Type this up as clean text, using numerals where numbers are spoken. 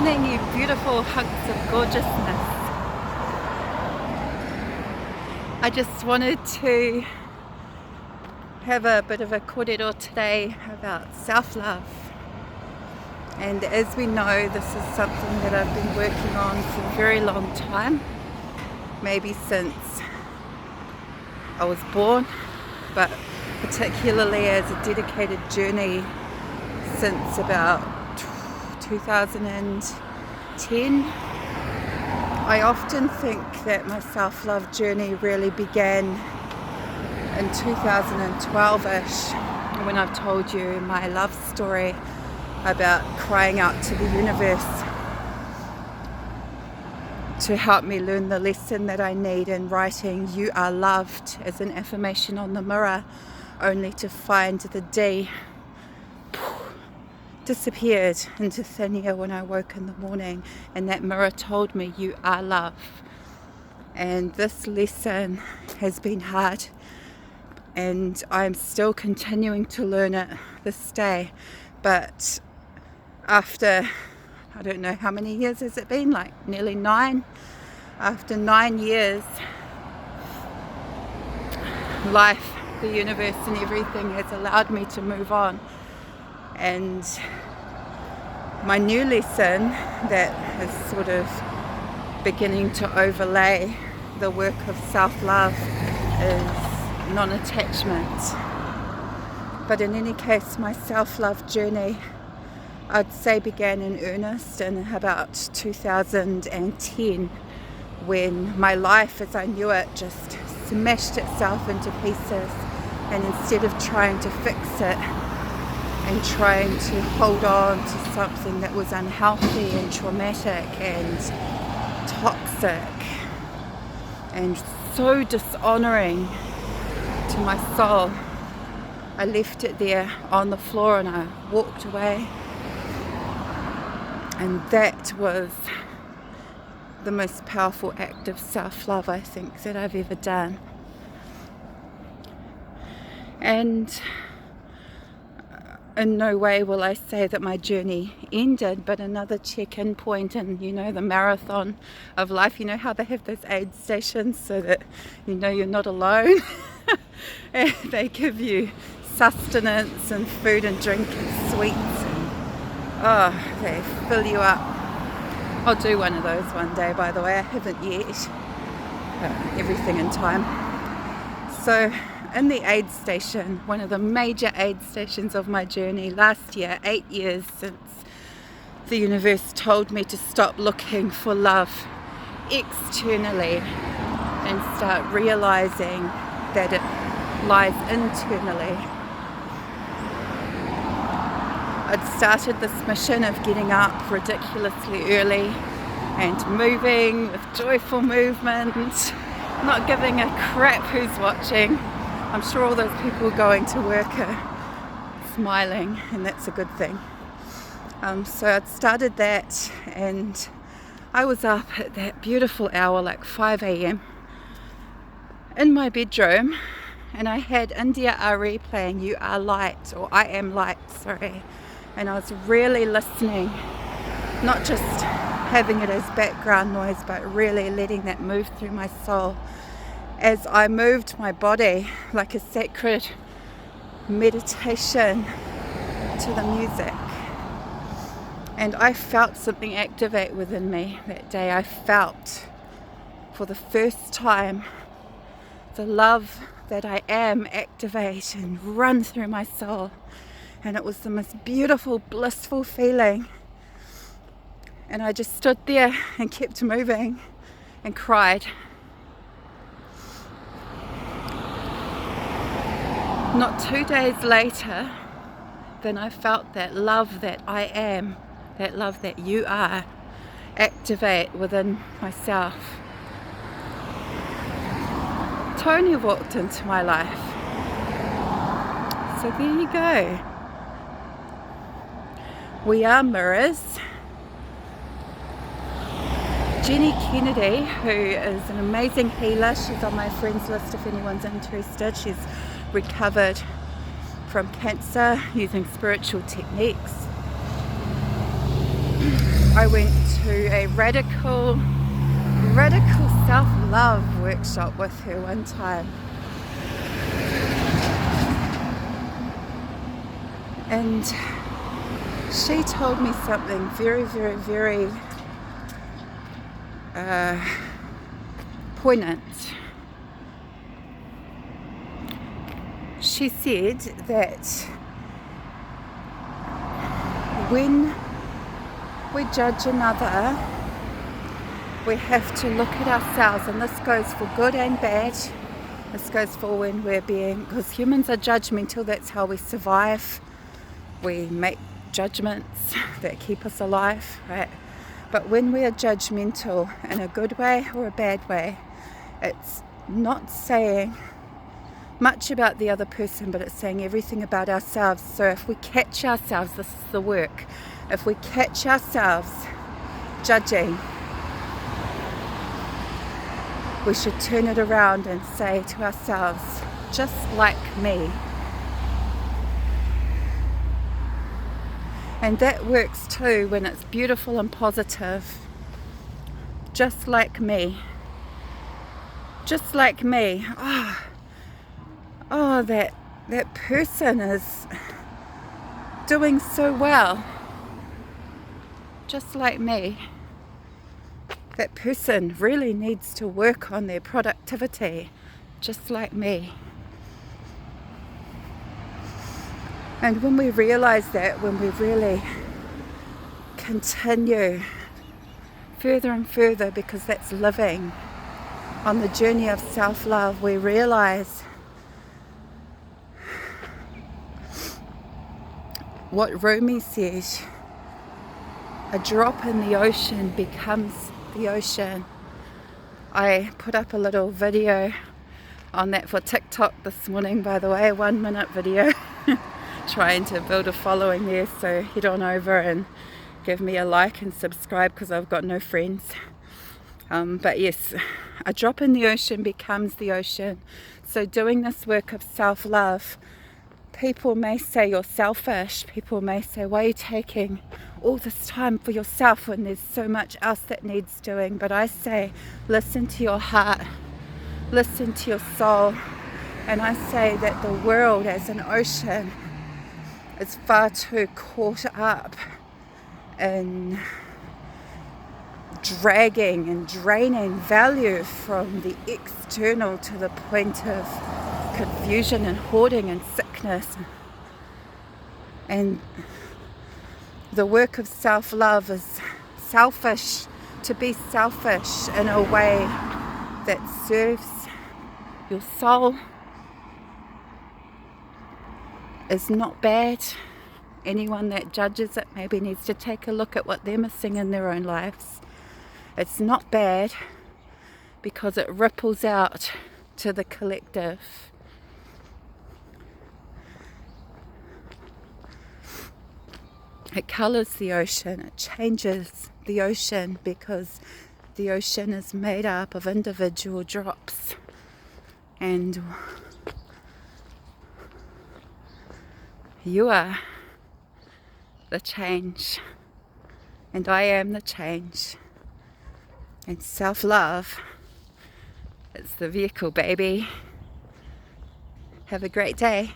morning, you beautiful hunks of gorgeousness. I just wanted to have a bit of a kōrero today about self-love. And as we know, this is something that I've been working on for a very long time, maybe since I was born, but particularly as a dedicated journey since about 2010. I often think that my self-love journey really began in 2012-ish, when I've told you my love story about crying out to the universe to help me learn the lesson that I need, in writing "You are loved" as an affirmation on the mirror, only to find the D disappeared into thin air when I woke in the morning, and that mirror told me you are love. And this lesson has been hard, and I'm still continuing to learn it this day. But after, I don't know how many years has it been, like nearly 9. After 9 years, life, the universe and everything has allowed me to move on. And my new lesson that is sort of beginning to overlay the work of self-love is non-attachment. But in any case, my self-love journey, I'd say, began in earnest in about 2010, when my life as I knew it just smashed itself into pieces, and instead of trying to fix it and trying to hold on to something that was unhealthy and traumatic and toxic and so dishonoring to my soul, I left it there on the floor and I walked away. And that was the most powerful act of self-love, I think, that I've ever done. And in no way will I say that my journey ended, but another check-in point in, the marathon of life. You know how they have those aid stations so that you're not alone? And they give you sustenance and food and drink and sweets. And, they fill you up. I'll do one of those one day, by the way. I haven't yet. Everything in time. So in the aid station, one of the major aid stations of my journey last year, 8 years since the universe told me to stop looking for love externally and start realizing that it lies internally. I'd started this mission of getting up ridiculously early and moving with joyful movement, not giving a crap who's watching. I'm sure all those people going to work are smiling, and that's a good thing. So I'd started that, and I was up at that beautiful hour, like 5 a.m, in my bedroom, and I had India Ari playing "You Are Light," or "I Am Light," sorry. And I was really listening, not just having it as background noise, but really letting that move through my soul as I moved my body like a sacred meditation to the music. And I felt something activate within me that day. I felt for the first time the love that I am activate and run through my soul. And it was the most beautiful, blissful feeling. And I just stood there and kept moving and cried. Not 2 days later, then I felt that love that I am, that love that you are, activate within myself. Tony walked into my life. So there you go. We are mirrors. Jenny Kennedy, who is an amazing healer, she's on my friends list if anyone's interested. She's recovered from cancer using spiritual techniques. I went to a radical self-love workshop with her one time. And she told me something very, very, very poignant. She said that when we judge another, we have to look at ourselves, and this goes for good and bad. This goes for when we're because humans are judgmental, that's how we survive. We make judgments that keep us alive, right? But when we are judgmental in a good way or a bad way, it's not saying much about the other person, but it's saying everything about ourselves. So if we catch ourselves, this is the work, if we catch ourselves judging, we should turn it around and say to ourselves, just like me. And that works too when it's beautiful and positive. Just like me. Just like me. Oh, that person is doing so well. Just like me. That person really needs to work on their productivity, just like me. And when we realize that, when we really continue further and further, because that's living on the journey of self-love, we realize what Rumi says, a drop in the ocean becomes the ocean. I put up a little video on that for TikTok this morning, by the way, 1 minute video, trying to build a following there, so head on over and give me a like and subscribe because I've got no friends. But yes, a drop in the ocean becomes the ocean. So doing this work of self-love, people may say you're selfish, people may say, why are you taking all this time for yourself when there's so much else that needs doing? But I say, listen to your heart, listen to your soul. And I say that the world as an ocean is far too caught up in dragging and draining value from the external to the point of confusion and hoarding and sickness. And the work of self-love is selfish, to be selfish in a way that serves your soul is not bad. Anyone that judges it maybe needs to take a look at what they're missing in their own lives. It's not bad because it ripples out to the collective. It colours the ocean, it changes the ocean, because the ocean is made up of individual drops. And you are the change, and I am the change. And self-love, it's the vehicle, baby. Have a great day.